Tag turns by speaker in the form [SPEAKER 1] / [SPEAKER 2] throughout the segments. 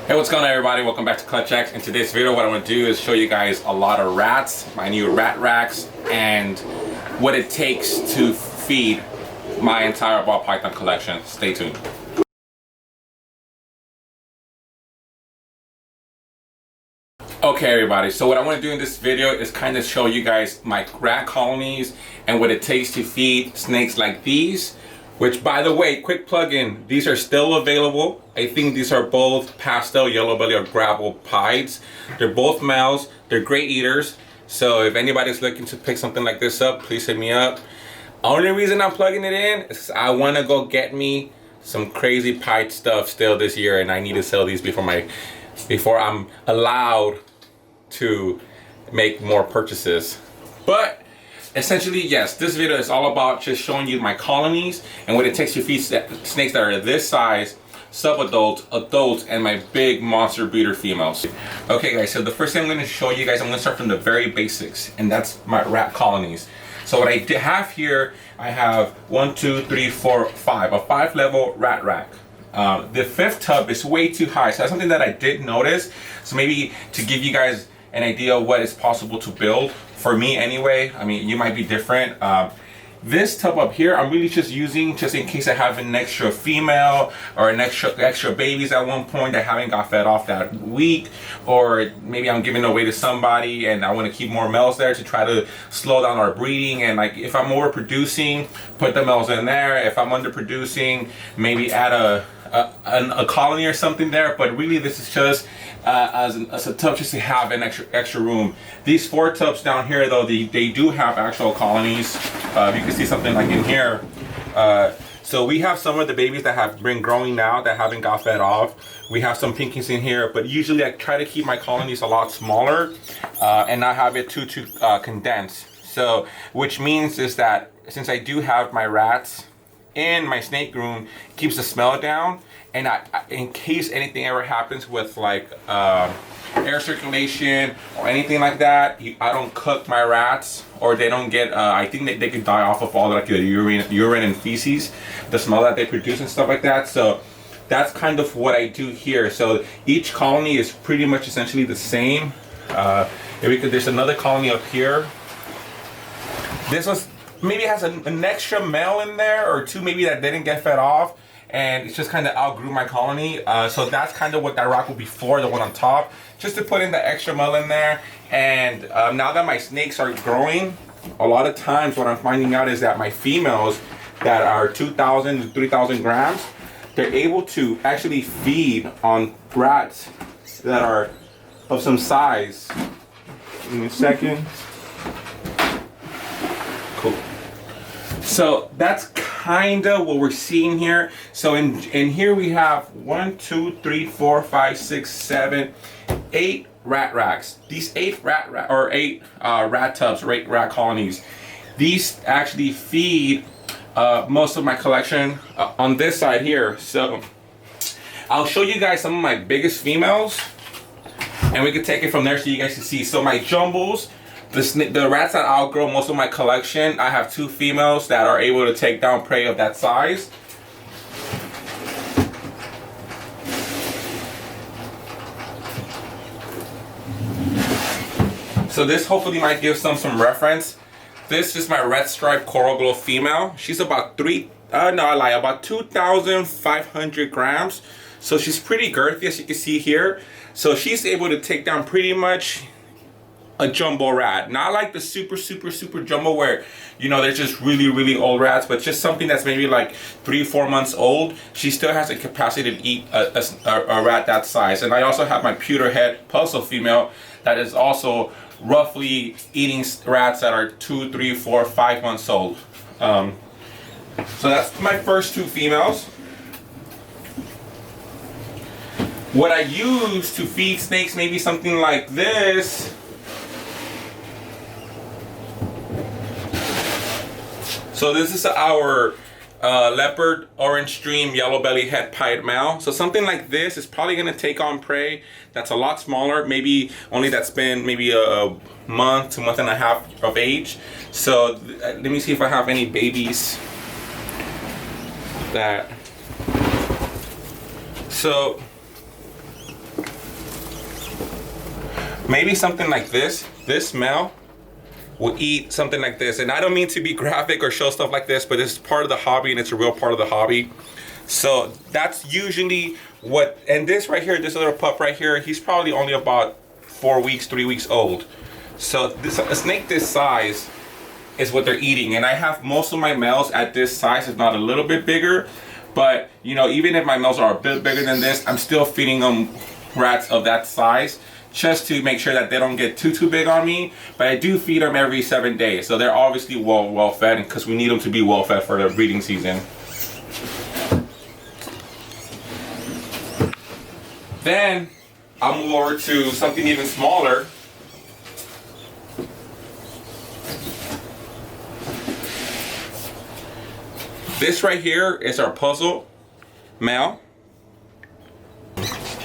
[SPEAKER 1] Hey, what's going on, everybody? Welcome back to Clutch X. In today's video, what I want to do is show you guys a lot of rats, my new rat racks, and what it takes to feed my entire ball python collection. Stay tuned. Okay, everybody, so what I want to do in this video is kind of show you guys my rat colonies and what it takes to feed snakes like these. Which, by the way, quick plug-in, these are still available. I think these are both pastel yellow belly or gravel pieds. They're both males. They're great eaters. So if anybody's looking to pick something like this up, please hit me up. Only reason I'm plugging it in is I want to go get me some crazy pied stuff still this year, and I need to sell these before I'm allowed to make more purchases. But essentially, yes, this video is all about just showing you my colonies and what it takes to feed snakes that are this size, sub-adults, adults, and my big monster breeder females. Okay guys, so the first thing I'm going to show you guys, I'm going to start from the very basics, and that's my rat colonies. So what I have here, I have 1, 2, 3, 4, 5, a 5-level rat rack. The 5th tub is way too high, so that's something that I did notice. So maybe to give you guys an idea of what is possible to build, for me anyway, I mean, you might be different. This tub up here, I'm really just using just in case I have an extra female or an extra babies at one point that haven't got fed off that week, or maybe I'm giving away to somebody and I want to keep more males there to try to slow down our breeding. And like if I'm overproducing, put the males in there. If I'm underproducing, maybe add a colony or something there. But really, this is just as a tub just to have an extra room. These 4 tubs down here, though, they do have actual colonies. You can see something like in here. So we have some of the babies that have been growing now that haven't got fed off. We have some pinkies in here, but usually I try to keep my colonies a lot smaller and not have it too condensed. So which means is that since I do have my rats in my snake room, it keeps the smell down. And in case anything ever happens with like air circulation or anything like that, I don't cook my rats, or they don't get, I think that they could die off of all like the urine and feces, the smell that they produce and stuff like that. So that's kind of what I do here. So each colony is pretty much essentially the same. There's another colony up here. This one maybe has an extra male in there or 2 maybe that didn't get fed off, and it's just kind of outgrew my colony. So that's kind of what that rack will be for, the one on top, just to put in the extra male in there. And now that my snakes are growing, a lot of times what I'm finding out is that my females that are 2,000 to 3,000 grams, they're able to actually feed on rats that are of some size. Give me a second. Cool. So that's kind of what we're seeing here. So in here we have 1, 2, 3, 4, 5, 6, 7, 8 rat racks. These 8 rat tubs, rat colonies. These actually feed most of my collection on this side here. So I'll show you guys some of my biggest females, and we can take it from there so you guys can see. So my jumbos, the rats that outgrow most of my collection, I have 2 females that are able to take down prey of that size. So this hopefully might give some reference. This is my red stripe coral glow female. She's about about 2,500 grams. So she's pretty girthy, as you can see here. So she's able to take down pretty much a jumbo rat. Not like the super jumbo where, you know, they're just really old rats, but just something that's maybe like 3-4 months old. She still has the capacity to eat a rat that size. And I also have my pewter head puzzle female that is also roughly eating rats that are 2, 3, 4, 5 months old. So that's my first 2 females. What I use to feed snakes, maybe something like this. So this is our leopard orange stream yellow belly head pied male. So something like this is probably going to take on prey that's a lot smaller, maybe only that's been maybe a month to month and a half of age. So let me see if I have any babies that. So maybe something like this male will eat something like this. And I don't mean to be graphic or show stuff like this, but it's part of the hobby and it's a real part of the hobby. So that's usually what, and this right here, this little pup right here, he's probably only about 4 weeks, 3 weeks old. So this, a snake this size is what they're eating. And I have most of my males at this size, if not a little bit bigger. But you know, even if my males are a bit bigger than this, I'm still feeding them rats of that size, just to make sure that they don't get too big on me. But I do feed them every 7 days, so they're obviously well fed, because we need them to be well fed for the breeding season. Then I'll move over to something even smaller. This right here is our puzzle male.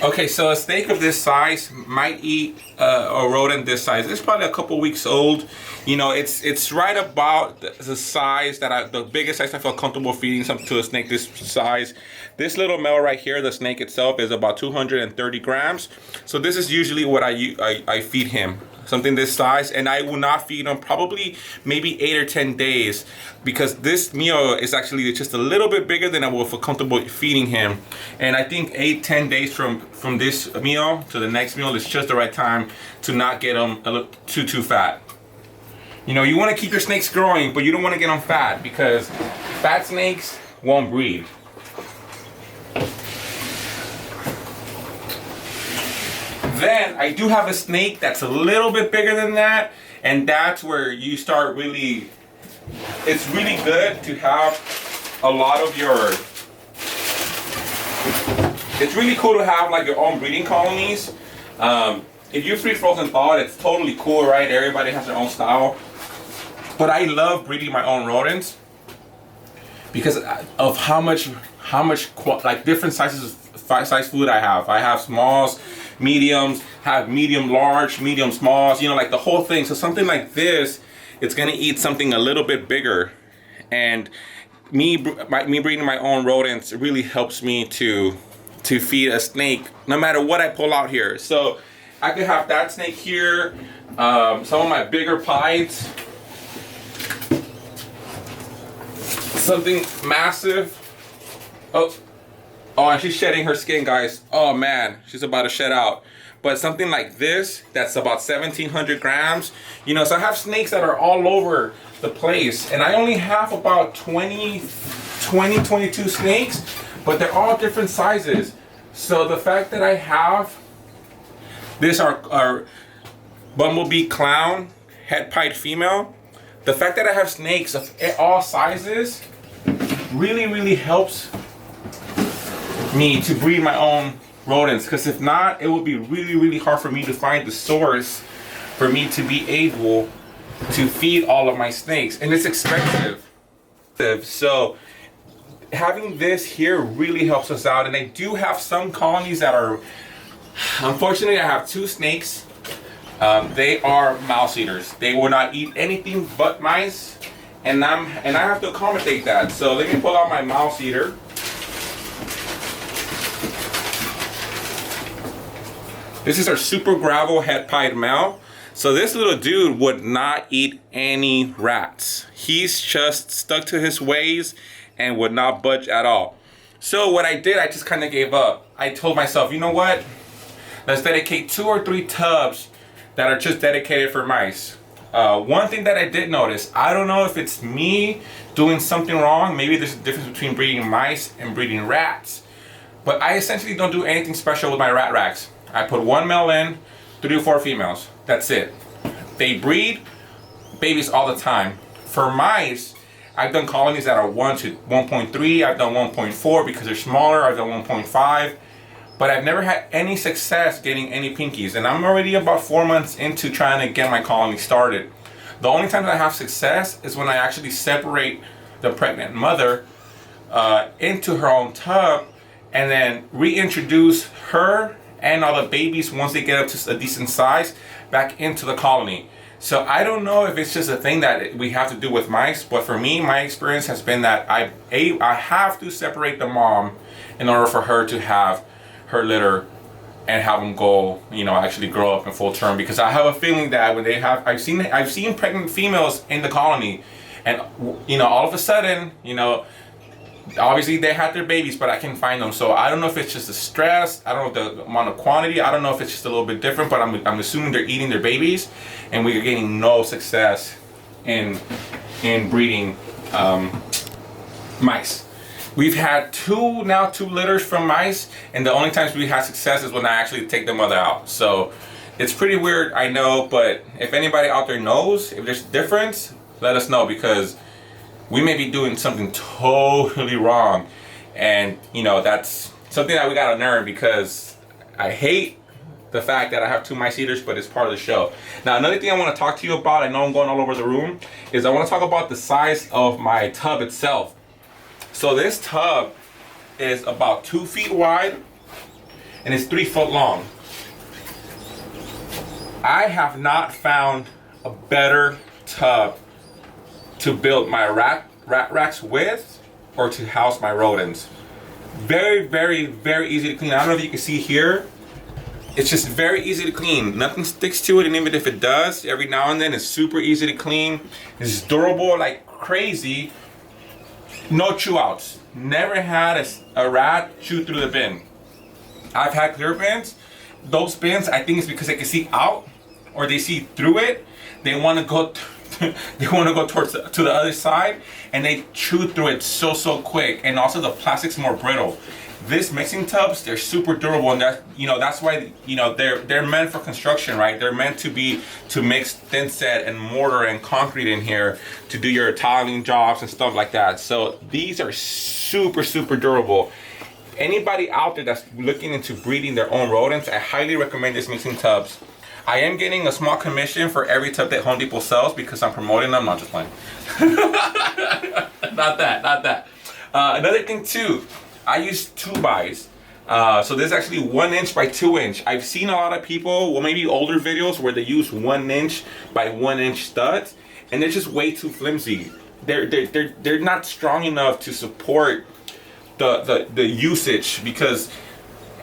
[SPEAKER 1] Okay, so a snake of this size might eat a rodent this size. It's probably a couple weeks old. You know, it's right about the size that the biggest size I feel comfortable feeding something to a snake this size. This little male right here, the snake itself, is about 230 grams. So this is usually what I feed him. Something this size, and I will not feed him probably maybe 8 or 10 days, because this meal is actually just a little bit bigger than I will feel comfortable feeding him. And I think 8-10 days from this meal to the next meal is just the right time to not get them a little too fat. You know, you want to keep your snakes growing, but you don't want to get them fat, because fat snakes won't breed. Then I do have a snake that's a little bit bigger than that, and that's where you start really, it's really good to have a lot of your, it's really cool to have like your own breeding colonies. If you freeze frozen thaw, it's totally cool, right? Everybody has their own style. But I love breeding my own rodents because of how much like different sizes of size food I have. I have smalls, mediums, have medium large, medium smalls, you know, like the whole thing. So something like this, it's gonna eat something a little bit bigger. And me breeding my own rodents really helps me to feed a snake no matter what I pull out here. So I could have that snake here, some of my bigger pieds, something massive. Oh, and she's shedding her skin, guys. Oh man, she's about to shed out. But something like this, that's about 1,700 grams. You know, so I have snakes that are all over the place. And I only have about 22 snakes, but they're all different sizes. So the fact that I have this, our bumblebee clown, head pied female, the fact that I have snakes of all sizes really helps me to breed my own rodents, because if not, it would be really hard for me to find the source for me to be able to feed all of my snakes, and it's expensive. So having this here really helps us out. And I do have some colonies that are, unfortunately, I have 2 snakes. They are mouse eaters. They will not eat anything but mice, and I have to accommodate that. So let me pull out my mouse eater. This is our super gravel head pied male. So this little dude would not eat any rats. He's just stuck to his ways and would not budge at all. So what I did, I just kind of gave up. I told myself, you know what? Let's dedicate 2 or 3 tubs that are just dedicated for mice. One thing that I did notice, I don't know if it's me doing something wrong. Maybe there's a difference between breeding mice and breeding rats. But I essentially don't do anything special with my rat racks. I put 1 male in, 3 or 4 females. That's it. They breed babies all the time. For mice, I've done colonies that are 1 to 1.3. I've done 1.4 because they're smaller. I've done 1.5. But I've never had any success getting any pinkies. And I'm already about 4 months into trying to get my colony started. The only time that I have success is when I actually separate the pregnant mother into her own tub and then reintroduce her and all the babies, once they get up to a decent size, back into the colony. So I don't know if it's just a thing that we have to do with mice, but for me, my experience has been that I have to separate the mom in order for her to have her litter and have them go, you know, actually grow up in full term. Because I have a feeling that when they have, I've seen pregnant females in the colony, and you know, all of a sudden, you know, obviously they had their babies, but I can't find them. So I don't know if it's just the stress, I don't know the amount of quantity, I don't know if it's just a little bit different, but I'm assuming they're eating their babies, and we are getting no success in breeding mice. We've had two litters from mice, and the only times we had success is when I actually take the mother out. So it's pretty weird, I know, but if anybody out there knows if there's a difference, let us know, because we may be doing something totally wrong. And you know, that's something that we gotta learn, because I hate the fact that I have two mice eaters, but it's part of the show. Now, another thing I want to talk to you about, I know I'm going all over the room, is I want to talk about the size of my tub itself. So this tub is about 2 feet wide and it's 3 foot long. I have not found a better tub to build my rat racks with, or to house my rodents. Very, very, very easy to clean. I don't know if you can see here. It's just very easy to clean. Nothing sticks to it, and even if it does, every now and then, it's super easy to clean. It's durable like crazy. No chew outs. Never had a rat chew through the bin. I've had clear bins. Those bins, I think it's because they can see out, or they see through it. They want to go towards to the other side, and they chew through it so quick. And also the plastic's more brittle. This mixing tubs, they're super durable, and that's why, you know, they're meant for construction, right? They're meant to mix thin set and mortar and concrete in here to do your tiling jobs and stuff like that. So these are super durable. Anybody out there that's looking into breeding their own rodents, I highly recommend these mixing tubs. I am getting a small commission for every tub that Home Depot sells because I'm promoting them. Not just playing. Not that. Another thing too, I use 2x. So this is actually 1 inch by 2 inch. I've seen a lot of people, well, maybe older videos where they use 1 inch by 1 inch studs, and they're just way too flimsy. They're not strong enough to support the usage, because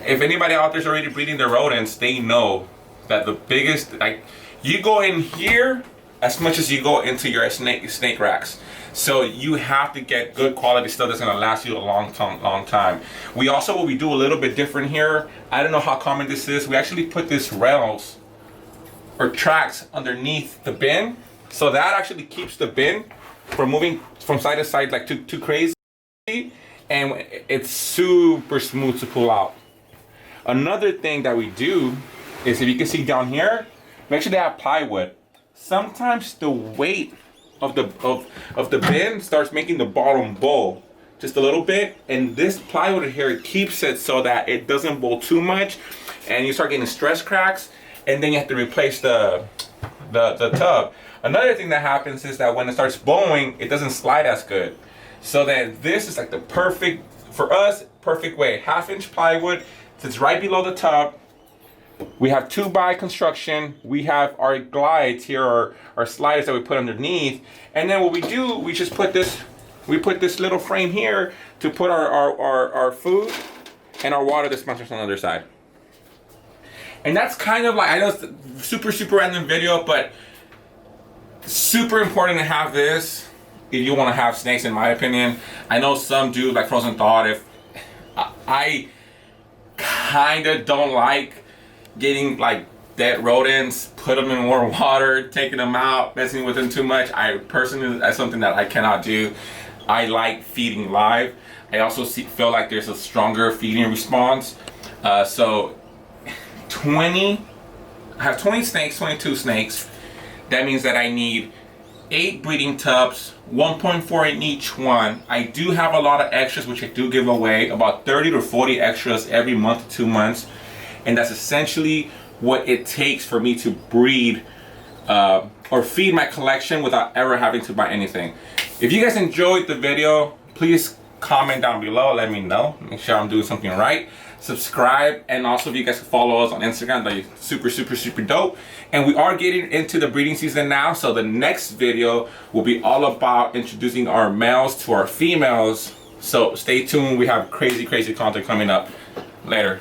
[SPEAKER 1] if anybody out there's already breeding their rodents, they know that the biggest, like, you go in here as much as you go into your snake racks. So you have to get good quality stuff that's gonna last you a long time. We also, what we do a little bit different here, I don't know how common this is, we actually put this rails or tracks underneath the bin, so that actually keeps the bin from moving from side to side like too crazy, and it's super smooth to pull out. Another thing that we do is, if you can see down here, make sure they have plywood. Sometimes the weight of the bin starts making the bottom bow just a little bit, and this plywood here keeps it so that it doesn't bow too much, and you start getting stress cracks, and then you have to replace the tub. Another thing that happens is that when it starts bowing, it doesn't slide as good. So then this is like the perfect, for us, perfect way. 1/2 inch plywood sits right below the tub. We have 2x construction. We have our glides here, our sliders that we put underneath. And then what we do, we just put this, little frame here to put our food and our water dispensers on the other side. And that's kind of like, I know it's a super random video, but super important to have this if you want to have snakes, in my opinion. I know some do, like Frozen Thought. If I kind of don't like getting like dead rodents, put them in warm water, taking them out, messing with them too much. I personally, that's something that I cannot do. I like feeding live. I also feel like there's a stronger feeding response. So I have 20 snakes, 22 snakes. That means that I need 8 breeding tubs, 1.4 in each one. I do have a lot of extras, which I do give away, about 30 to 40 extras every month to 2 months. And that's essentially what it takes for me to breed or feed my collection without ever having to buy anything. If you guys enjoyed the video, please comment down below, let me know, make sure I'm doing something right. Subscribe, and also if you guys can follow us on Instagram, that'd be super dope. And we are getting into the breeding season now, so the next video will be all about introducing our males to our females. So stay tuned, we have crazy content coming up. Later.